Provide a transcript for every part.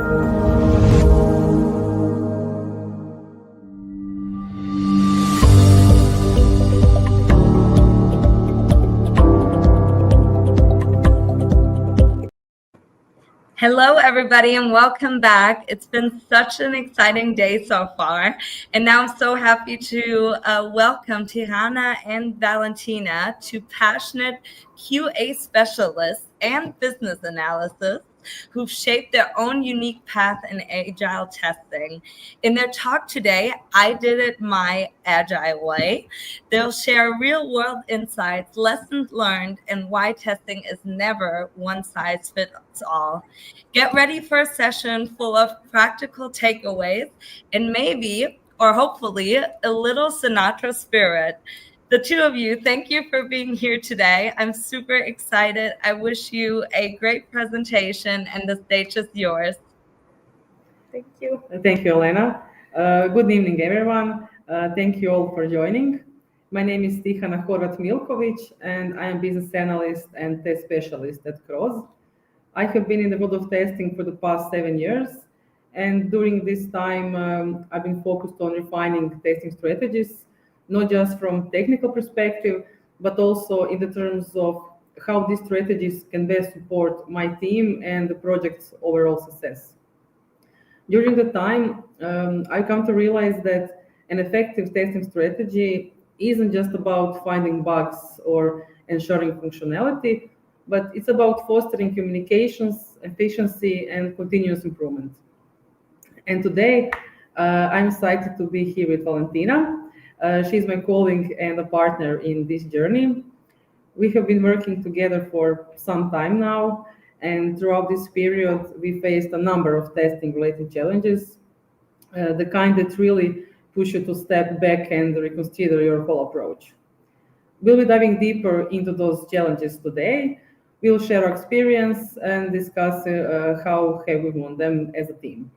Hello, everybody, and welcome back. It's been such an exciting day so far, and now I'm so happy to welcome Tihana and Valentina, two passionate QA specialists and business analysts who've shaped their own unique path in Agile testing. In their talk today, I did it my Agile way. They'll share real-world insights, lessons learned, and why testing is never one size fits all. Get ready for a session full of practical takeaways and maybe, or hopefully, a little Sinatra spirit. The two of you, thank you for being here today. I'm super excited. I wish you a great presentation, and the stage is yours. Thank you. Thank you, Elena. Good evening, everyone. Thank you all for joining. My name is Tihana Horvat Milković, and I am business analyst and test specialist at Kroz. I have been in the world of testing for the past 7 years, and during this time, I've been focused on refining testing strategies, not just from technical perspective, but also in the terms of how these strategies can best support my team and the project's overall success. During the time, I come to realize that an effective testing strategy isn't just about finding bugs or ensuring functionality, but it's about fostering communications, efficiency, and continuous improvement. And today, I'm excited to be here with Valentina. She's my colleague and a partner in this journey. We have been working together for some time now, and throughout this period, we faced a number of testing-related challenges, the kind that really push you to step back and reconsider your whole approach. We'll be diving deeper into those challenges today. We'll share our experience and discuss how have we won them as a team.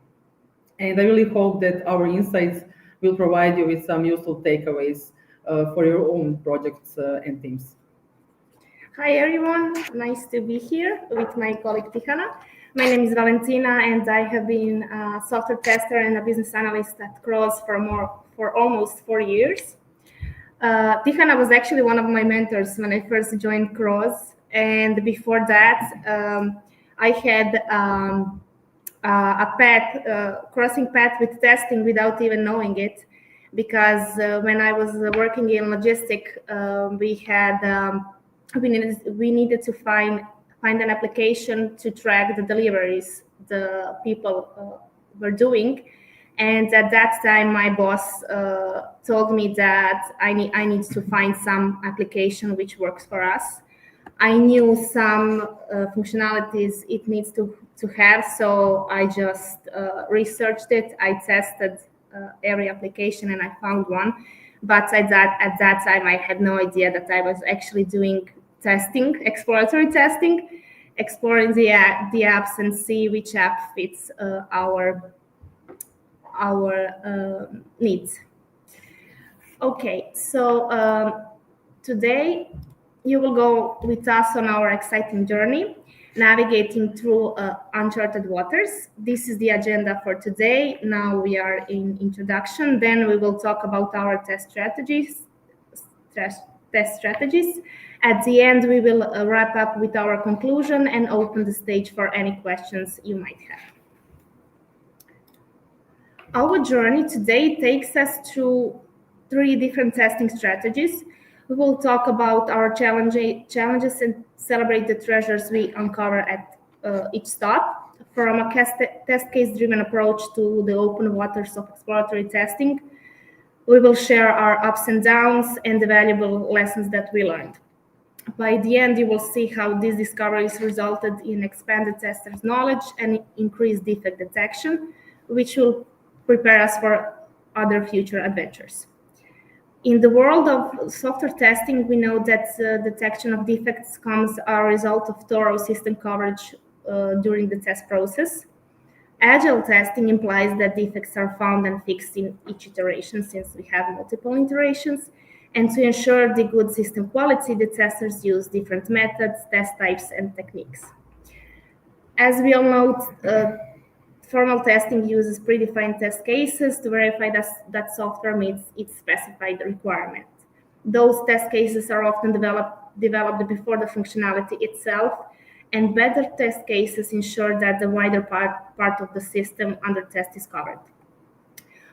And I really hope that our insights will provide you with some useful takeaways for your own projects and teams. Hi everyone, nice to be here with my colleague Tihana. My name is Valentina and I have been a software tester and a business analyst at Kroz for almost 4 years. Tihana was actually one of my mentors when I first joined Kroz, and before that I had a crossing path with testing without even knowing it, because when I was working in logistics, we needed to find an application to track the deliveries the people were doing, and at that time my boss told me that I need to find some application which works for us. I knew some functionalities it needs to have, so I just researched it. I tested every application and I found one, but at that time I had no idea that I was actually doing testing, exploratory testing, exploring the apps and see which app fits our needs. Okay, so today you will go with us on our exciting journey, navigating through uncharted waters. This is the agenda for today. Now we are in introduction. Then we will talk about our test strategies. At the end, we will wrap up with our conclusion and open the stage for any questions you might have. Our journey today takes us through 3 different testing strategies. We will talk about our challenges and celebrate the treasures we uncover at each stop. From a test case-driven approach to the open waters of exploratory testing, we will share our ups and downs and the valuable lessons that we learned. By the end, you will see how these discoveries resulted in expanded testers' knowledge and increased defect detection, which will prepare us for other future adventures. In the world of software testing, we know that detection of defects comes as a result of thorough system coverage during the test process. Agile testing implies that defects are found and fixed in each iteration, since we have multiple iterations. And to ensure the good system quality, the testers use different methods, test types, and techniques. As we all know, Formal testing uses predefined test cases to verify that software meets its specified requirement. Those test cases are often developed before the functionality itself, and better test cases ensure that the wider part of the system under test is covered.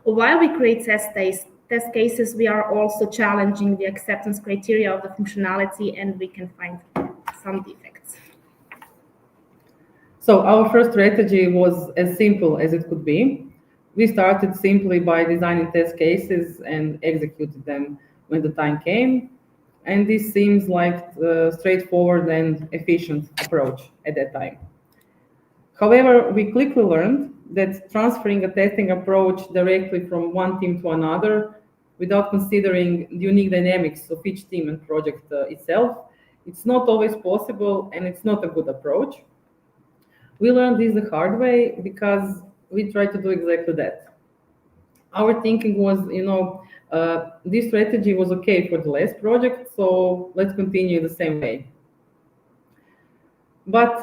While we create test cases, we are also challenging the acceptance criteria of the functionality, and we can find some defects. So our first strategy was as simple as it could be. We started simply by designing test cases and executed them when the time came. And this seems like a straightforward and efficient approach at that time. However, we quickly learned that transferring a testing approach directly from one team to another without considering the unique dynamics of each team and project itself, it's not always possible and it's not a good approach. We learned this the hard way because we tried to do exactly that. Our thinking was, this strategy was okay for the last project, so let's continue the same way. But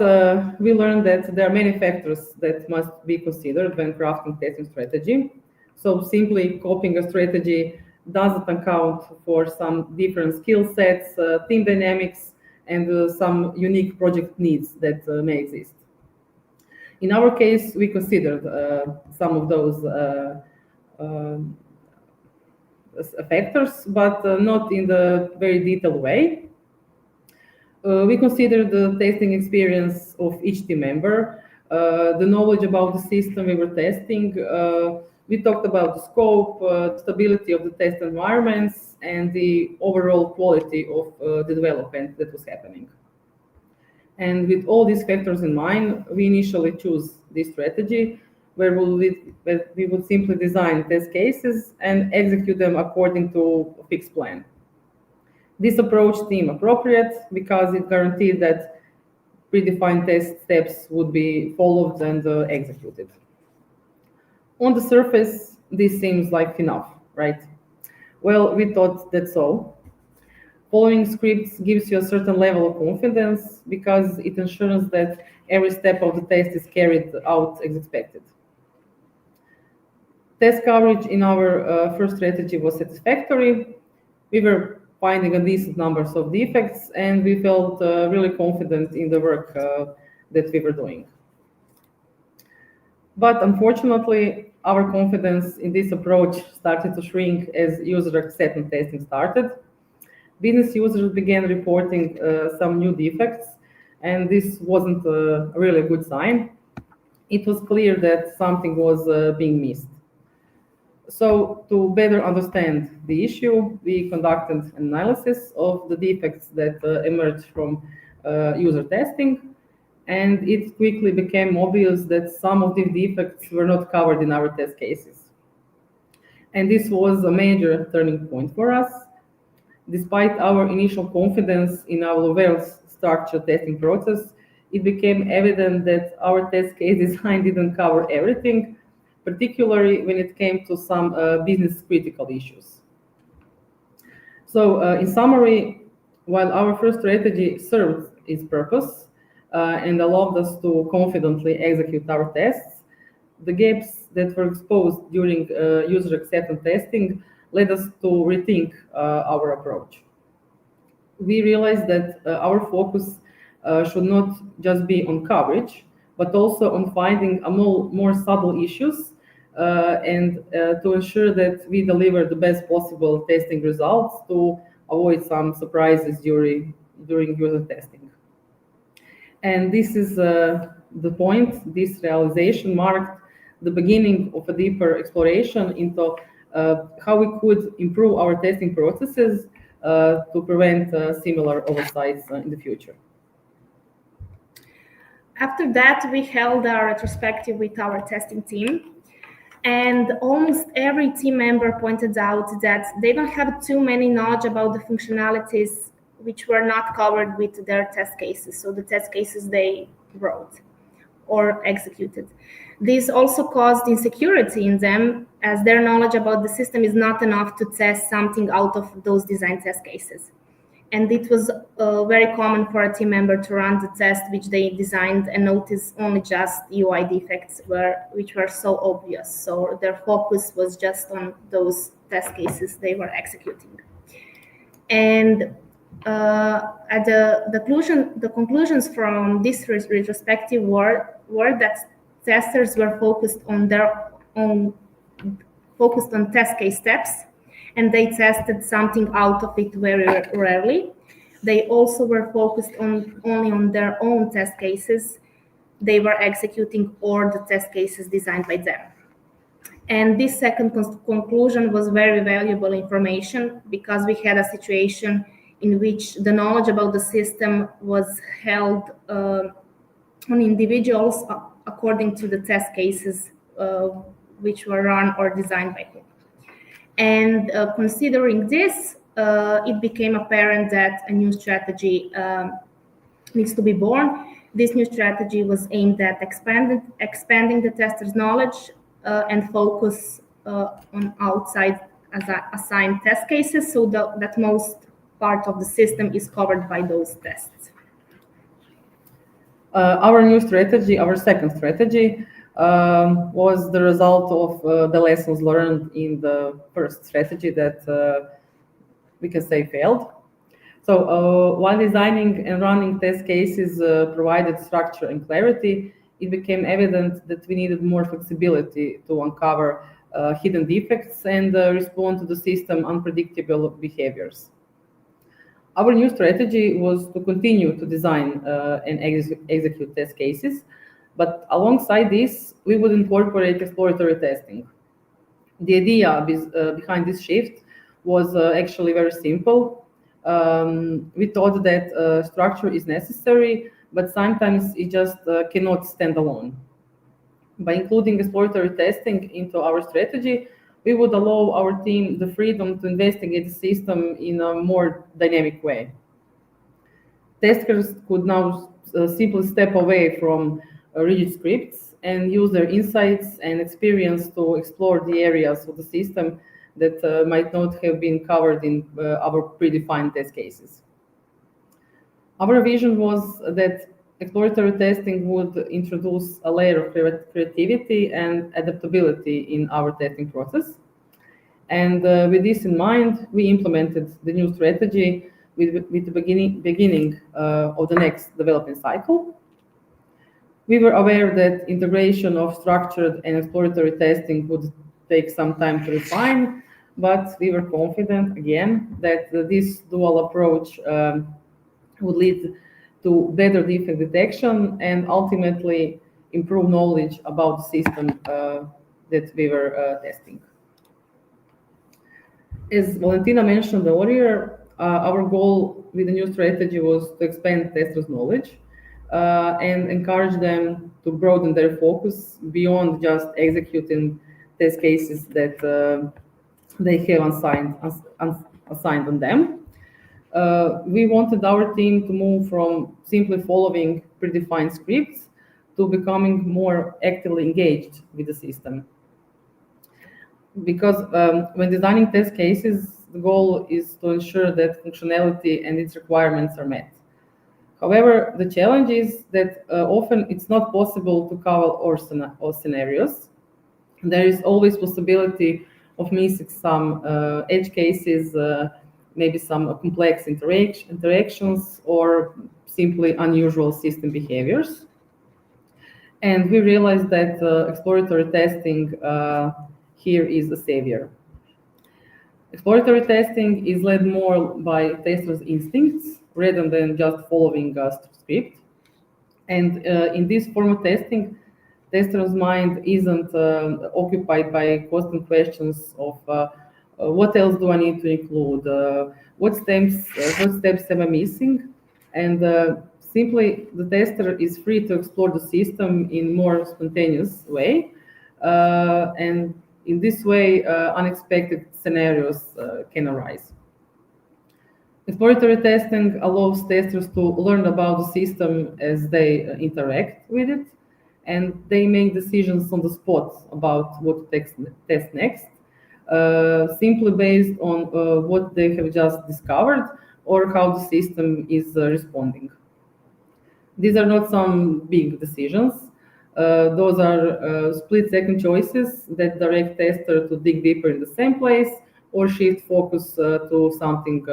we learned that there are many factors that must be considered when crafting testing strategy. So simply copying a strategy doesn't account for some different skill sets, team dynamics, and some unique project needs that may exist. In our case, we considered some of those factors, but not in the very detailed way. We considered the testing experience of each team member, the knowledge about the system we were testing. We talked about the scope, stability of the test environments, and the overall quality of the development that was happening. And with all these factors in mind, we initially chose this strategy where we would simply design test cases and execute them according to a fixed plan. This approach seemed appropriate because it guaranteed that predefined test steps would be followed and executed. On the surface, this seems like enough, right? Well, we thought that's all. Following scripts gives you a certain level of confidence because it ensures that every step of the test is carried out as expected. Test coverage in our first strategy was satisfactory. We were finding a decent numbers of defects, and we felt really confident in the work that we were doing. But unfortunately, our confidence in this approach started to shrink as user acceptance testing started. Business users began reporting some new defects, and this wasn't a really good sign. It was clear that something was being missed. So to better understand the issue, we conducted an analysis of the defects that emerged from user testing, and it quickly became obvious that some of these defects were not covered in our test cases. And this was a major turning point for us. Despite our initial confidence in our well-structured testing process, it became evident that our test case design didn't cover everything, particularly when it came to some business critical issues. So in summary, while our first strategy served its purpose and allowed us to confidently execute our tests, the gaps that were exposed during user acceptance testing led us to rethink our approach. We realized that our focus should not just be on coverage, but also on finding more subtle issues and to ensure that we deliver the best possible testing results to avoid some surprises during user testing. And this is the point. This realization marked the beginning of a deeper exploration into how we could improve our testing processes to prevent similar oversights in the future. After that, we held our retrospective with our testing team, and almost every team member pointed out that they don't have too many knowledge about the functionalities which were not covered with their test cases, so the test cases they wrote or executed. This also caused insecurity in them, as their knowledge about the system is not enough to test something out of those design test cases. And it was very common for a team member to run the test which they designed and notice only just UI defects which were so obvious. So their focus was just on those test cases they were executing. And at the conclusions from this retrospective were that testers were focused on test case steps, and they tested something out of it very rarely. They also were focused only on their own test cases they were executing or the test cases designed by them. And this second conclusion was very valuable information because we had a situation in which the knowledge about the system was held on individuals according to the test cases which were run or designed by whom. And considering this, it became apparent that a new strategy needs to be born. This new strategy was aimed at expanding the tester's knowledge and focus on outside assigned test cases so that most part of the system is covered by those tests. Our new strategy, our second strategy, was the result of the lessons learned in the first strategy that we can say failed. So while designing and running test cases provided structure and clarity, it became evident that we needed more flexibility to uncover hidden defects and respond to the system unpredictable behaviors. Our new strategy was to continue to design and execute test cases, but alongside this, we would incorporate exploratory testing. The idea behind this shift was actually very simple. We thought that structure is necessary, but sometimes it just cannot stand alone. By including exploratory testing into our strategy, we would allow our team the freedom to investigate the system in a more dynamic way. Testers could now simply step away from rigid scripts and use their insights and experience to explore the areas of the system that might not have been covered in our predefined test cases. Our vision was that exploratory testing would introduce a layer of creativity and adaptability in our testing process. And with this in mind, we implemented the new strategy with the beginning of the next development cycle. We were aware that integration of structured and exploratory testing would take some time to refine, but we were confident, again, that this dual approach would lead to better defect detection and ultimately improve knowledge about the system that we were testing. As Valentina mentioned earlier, our goal with the new strategy was to expand testers' knowledge and encourage them to broaden their focus beyond just executing test cases that they have assigned on them. We wanted our team to move from simply following predefined scripts to becoming more actively engaged with the system. Because when designing test cases, the goal is to ensure that functionality and its requirements are met. However, the challenge is that often it's not possible to cover all scenarios. There is always possibility of missing some edge cases, maybe some complex interactions, or simply unusual system behaviors. And we realized that exploratory testing here is a savior. Exploratory testing is led more by testers' instincts rather than just following a script. And in this form of testing, tester's mind isn't occupied by constant questions of what else do I need to include, what steps am I missing, and simply the tester is free to explore the system in more spontaneous way, and in this way unexpected scenarios can arise. Exploratory testing allows testers to learn about the system as they interact with it, and they make decisions on the spot about what to test next, simply based on what they have just discovered, or how the system is responding. These are not some big decisions. Those are split-second choices that direct tester to dig deeper in the same place or shift focus to something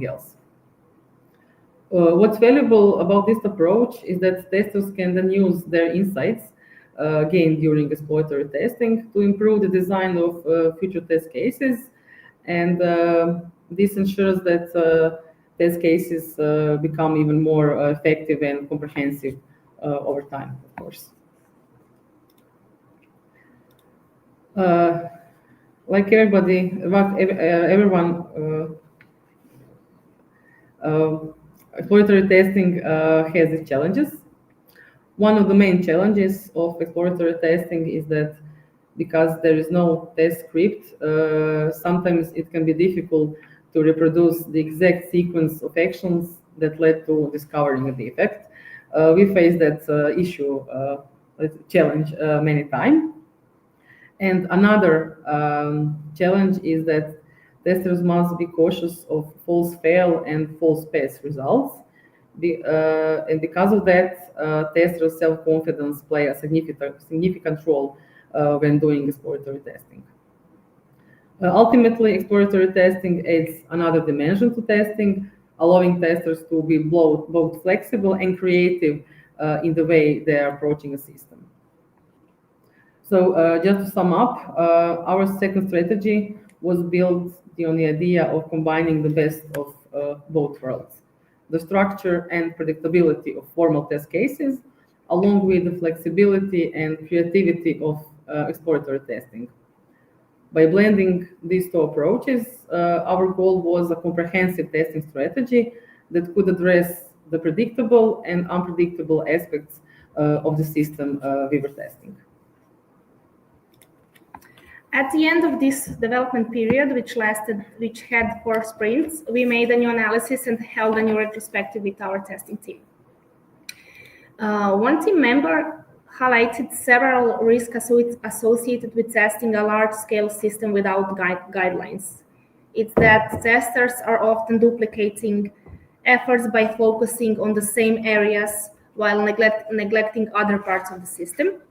else. What's valuable about this approach is that testers can then use their insights gained during exploratory testing to improve the design of future test cases, and this ensures that test cases become even more effective and comprehensive over time, of course. Like everyone, exploratory testing has its challenges. One of the main challenges of exploratory testing is that because there is no test script, sometimes it can be difficult to reproduce the exact sequence of actions that led to discovering a defect. We face that challenge many times. And another challenge is that testers must be cautious of false fail and false pass results. And because of that, testers' self-confidence play a significant role when doing exploratory testing. Ultimately, exploratory testing adds another dimension to testing, allowing testers to be both flexible and creative in the way they are approaching a system. So just to sum up, our second strategy was built on the idea of combining the best of both worlds, the structure and predictability of formal test cases, along with the flexibility and creativity of exploratory testing. By blending these two approaches, our goal was a comprehensive testing strategy that could address the predictable and unpredictable aspects of the system we were testing. At the end of this development period, which had 4 sprints, we made a new analysis and held a new retrospective with our testing team. One team member highlighted several risks associated with testing a large-scale system without guidelines. It's that testers are often duplicating efforts by focusing on the same areas while neglecting other parts of the system,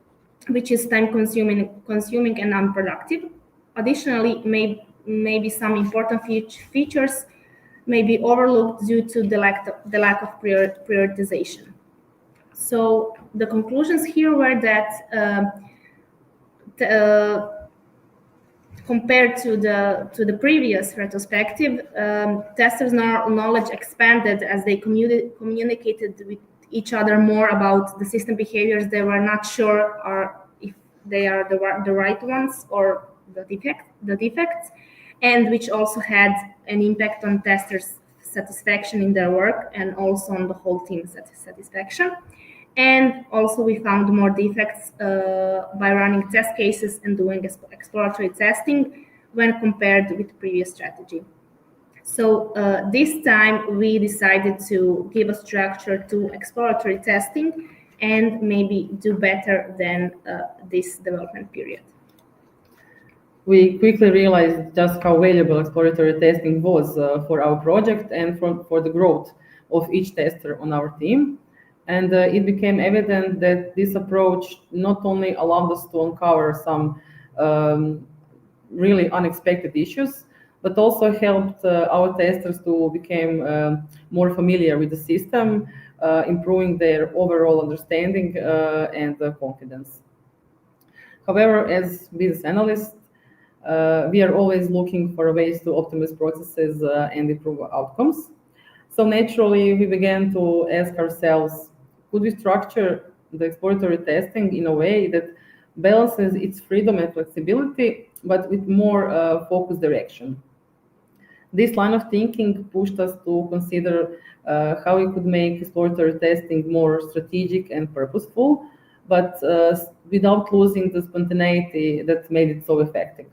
which is time-consuming and unproductive. Additionally, maybe some important features may be overlooked due to the lack of prioritization. So the conclusions here were that compared to the previous retrospective, testers' knowledge expanded as they communicated with each other more about the system behaviors. They were not sure if they are the right ones or the defects, and which also had an impact on testers' satisfaction in their work and also on the whole team's satisfaction. And also we found more defects by running test cases and doing exploratory testing when compared with previous strategy. So this time we decided to give a structure to exploratory testing and maybe do better than this development period. We quickly realized just how valuable exploratory testing was for our project and for the growth of each tester on our team. And it became evident that this approach not only allowed us to uncover some really unexpected issues, but also helped our testers to become more familiar with the system, improving their overall understanding and confidence. However, as business analysts, we are always looking for ways to optimize processes and improve outcomes. So naturally, we began to ask ourselves, could we structure the exploratory testing in a way that balances its freedom and flexibility, but with more focused direction? This line of thinking pushed us to consider how we could make exploratory testing more strategic and purposeful, but without losing the spontaneity that made it so effective.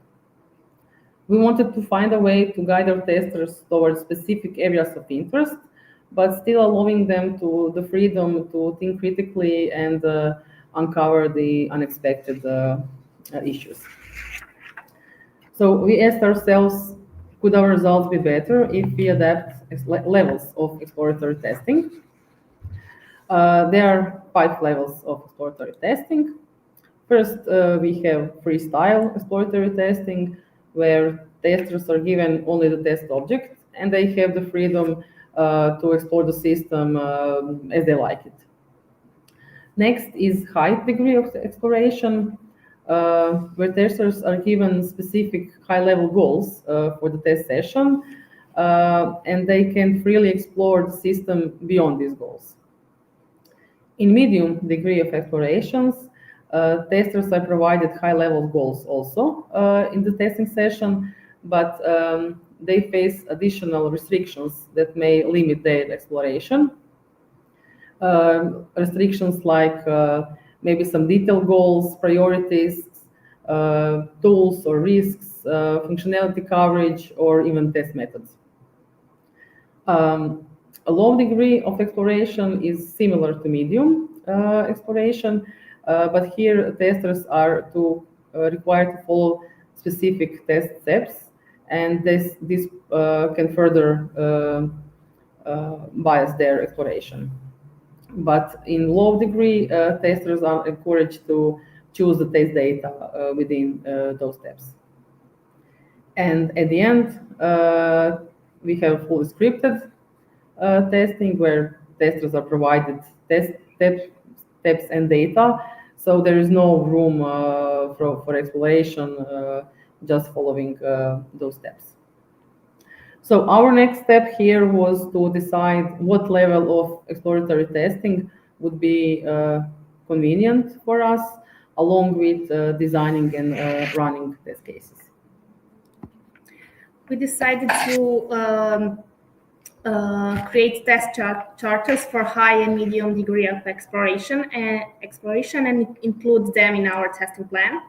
We wanted to find a way to guide our testers towards specific areas of interest, but still allowing them the freedom to think critically and uncover the unexpected issues. So we asked ourselves, Could our results be better if we adapt levels of exploratory testing? There are 5 levels of exploratory testing. First, we have freestyle exploratory testing, where testers are given only the test object, and they have the freedom to explore the system as they like it. Next is high degree of exploration, where testers are given specific high-level goals for the test session, and they can freely explore the system beyond these goals. In medium degree of explorations, testers are provided high-level goals also in the testing session, but they face additional restrictions that may limit their exploration. Restrictions like maybe some detailed goals, priorities, tools or risks, functionality coverage, or even test methods. A low degree of exploration is similar to medium exploration, but here testers are required to follow specific test steps, and this can further bias their exploration. But in low degree, testers are encouraged to choose the test data within those steps. And at the end, we have fully scripted testing, where testers are provided test steps and data, so there is no room for exploration, just following those steps. So our next step here was to decide what level of exploratory testing would be convenient for us, along with designing and running test cases. We decided to create test charters for high and medium degree of exploration and include them in our testing plan.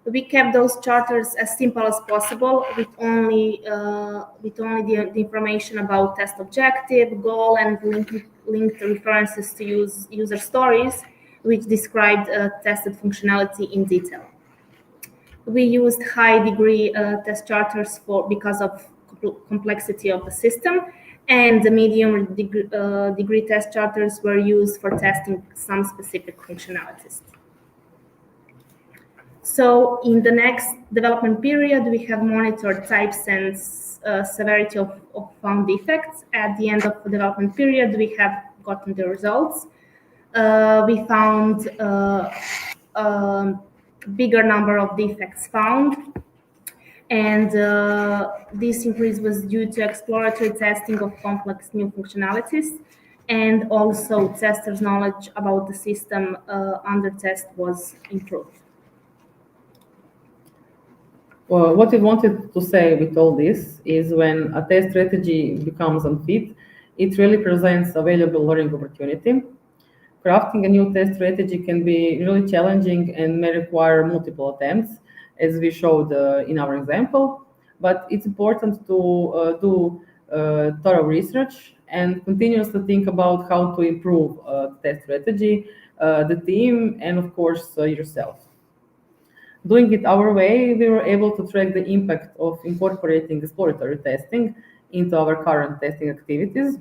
We kept those charters as simple as possible, with only the information about test objective, goal, and linked references to user stories, which described tested functionality in detail. We used high degree test charters because of complexity of the system, and the medium degree test charters were used for testing some specific functionalities. So in the next development period, we have monitored types and severity of found defects. At the end of the development period, we have gotten the results. We found a bigger number of defects found, and this increase was due to exploratory testing of complex new functionalities, and also testers' knowledge about the system under test was improved. Well, what we wanted to say with all this is, when a test strategy becomes unfit, it really presents a valuable learning opportunity. Crafting a new test strategy can be really challenging and may require multiple attempts, as we showed in our example, but it's important to do thorough research and continuously think about how to improve the test strategy, the team, and of course yourself. Doing it our way, we were able to track the impact of incorporating exploratory testing into our current testing activities,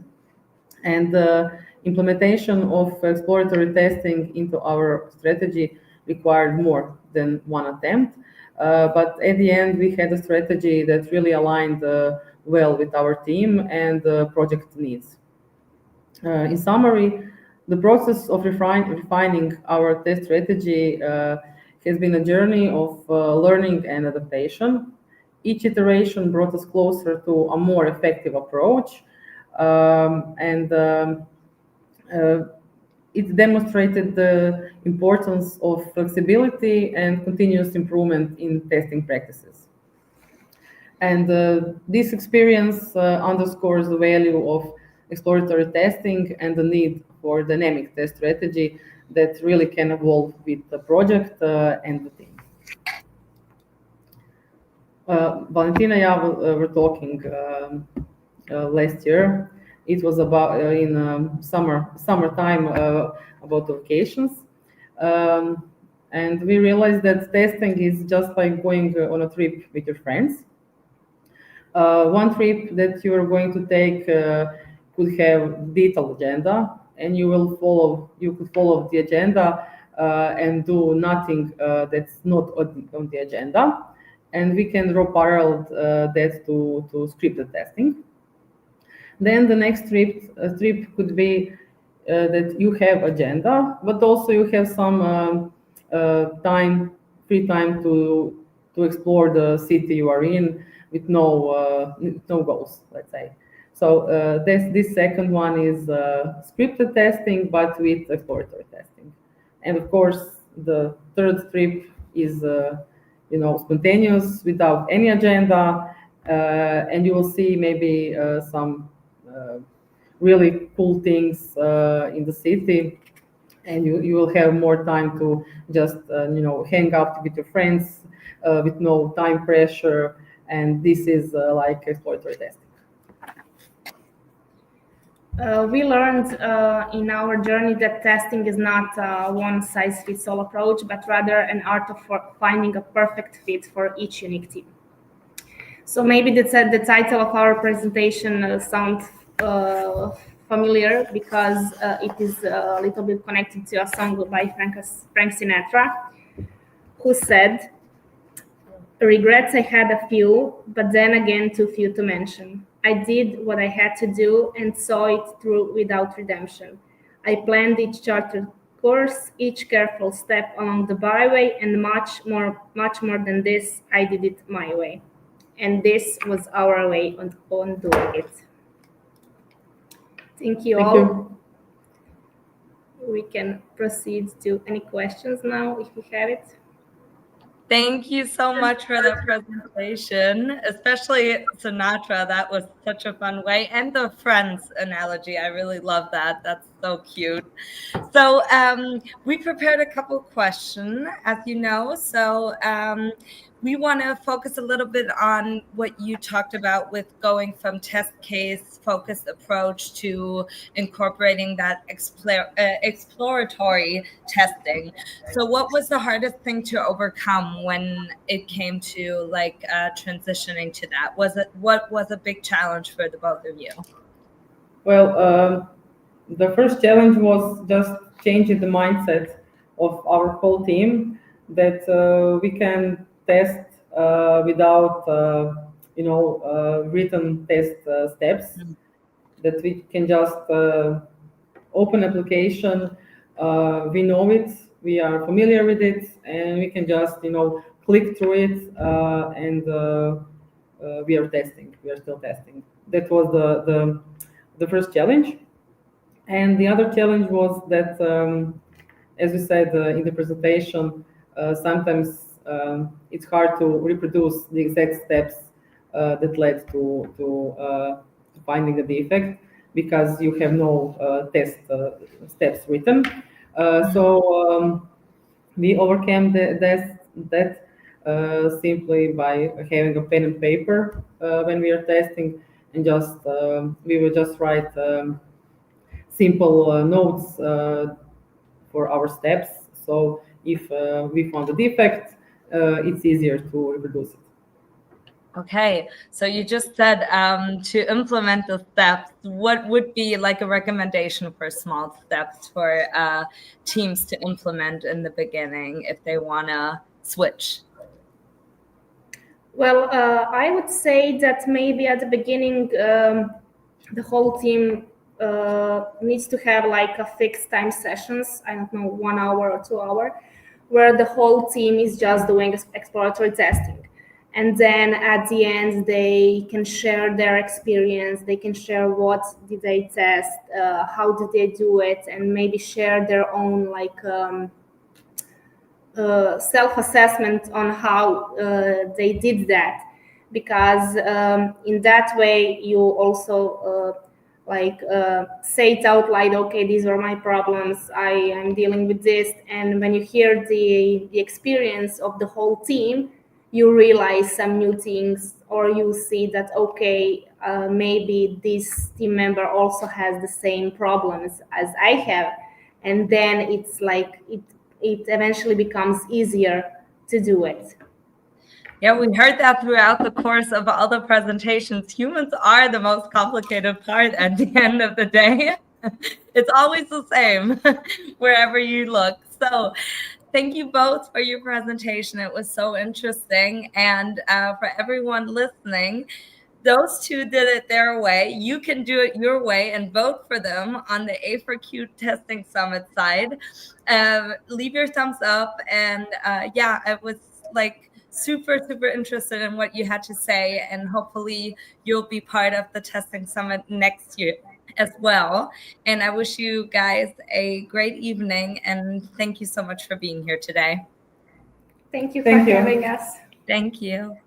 and the implementation of exploratory testing into our strategy required more than one attempt, but at the end we had a strategy that really aligned well with our team and project needs. In summary, the process of refining our test strategy has been a journey of learning and adaptation. Each iteration brought us closer to a more effective approach, and it demonstrated the importance of flexibility and continuous improvement in testing practices. And this experience underscores the value of exploratory testing and the need for dynamic test strategy that really can evolve with the project and the team. Valentina and I were talking last year. It was about in summertime about the vacations, and we realized that testing is just like going on a trip with your friends. One trip that you are going to take could have detailed agenda, and you could follow the agenda and do nothing that's not on the agenda. And we can draw parallel that to scripted testing. Then the next trip could be that you have agenda, but also you have some free time to explore the city you are in with no goals, let's say. So this second one is scripted testing, but with exploratory testing. And of course, the third trip is spontaneous without any agenda, and you will see maybe some really cool things in the city, and you will have more time to just hang out with your friends with no time pressure, and this is like exploratory testing. We learned in our journey that testing is not a one-size-fits-all approach, but rather an art of finding a perfect fit for each unique team. So maybe the title of our presentation sounds familiar because it is a little bit connected to a song by Frank Sinatra, who said, "Regrets I had a few, but then again too few to mention. I did what I had to do and saw it through without redemption. I planned each charted course, each careful step along the byway, and much more than this, I did it my way." And this was our way on doing it. Thank you all. You. We can proceed to any questions now if we have it. Thank you so much for that presentation, especially Sinatra. That was such a fun way. And the friends analogy, I really love that. That's so cute. So we prepared a couple questions, as you know. So we want to focus a little bit on what you talked about with going from test case focused approach to incorporating that exploratory testing. So what was the hardest thing to overcome when it came to like transitioning to that? What was a big challenge for the both of you? Well, the first challenge was just changing the mindset of our whole team, that we can test without written test steps, that we can just open application, we know it, we are familiar with it, and we can just click through it, and we are still testing. That was the first challenge. And the other challenge was that, as we said in the presentation, sometimes it's hard to reproduce the exact steps that led to finding the defect, because you have no test steps written. So we overcame that simply by having a pen and paper when we are testing, and just we will just write simple notes for our steps. So if we found a defect, it's easier to reproduce it. Okay, so you just said to implement the steps, what would be like a recommendation for small steps for teams to implement in the beginning if they want to switch? Well, I would say that maybe at the beginning, the whole team needs to have like a fixed time sessions, I don't know, 1 hour or 2 hours, where the whole team is just doing exploratory testing. And then at the end, they can share their experience, they can share what did they test, how did they do it, and maybe share their own like self-assessment on how they did that. Because in that way, you also say it out loud, okay, these are my problems, I am dealing with this. And when you hear the experience of the whole team, you realize some new things, or you see that, okay, maybe this team member also has the same problems as I have. And then it's like it eventually becomes easier to do it. Yeah, we heard that throughout the course of all the presentations. Humans are the most complicated part at the end of the day. It's always the same wherever you look. So thank you both for your presentation. It was so interesting. And for everyone listening, those two did it their way. You can do it your way and vote for them on the A4Q Testing Summit side. Leave your thumbs up. And yeah, I was like super interested in what you had to say. And hopefully you'll be part of the Testing Summit next year as well. And I wish you guys a great evening. And thank you so much for being here today. Thank you for having us. Thank you.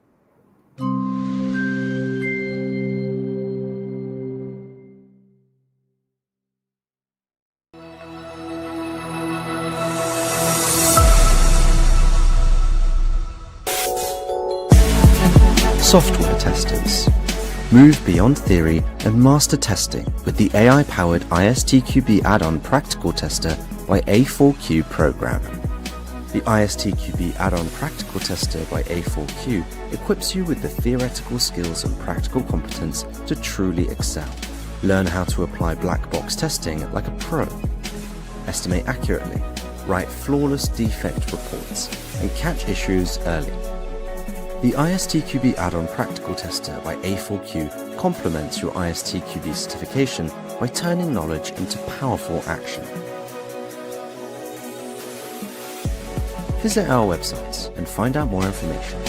Software testers. Move beyond theory and master testing with the AI-powered ISTQB add-on practical tester by A4Q program. The ISTQB add-on practical tester by A4Q equips you with the theoretical skills and practical competence to truly excel. Learn how to apply black box testing like a pro. Estimate accurately, write flawless defect reports, and catch issues early. The ISTQB add-on practical tester by A4Q complements your ISTQB certification by turning knowledge into powerful action. Visit our website and find out more information.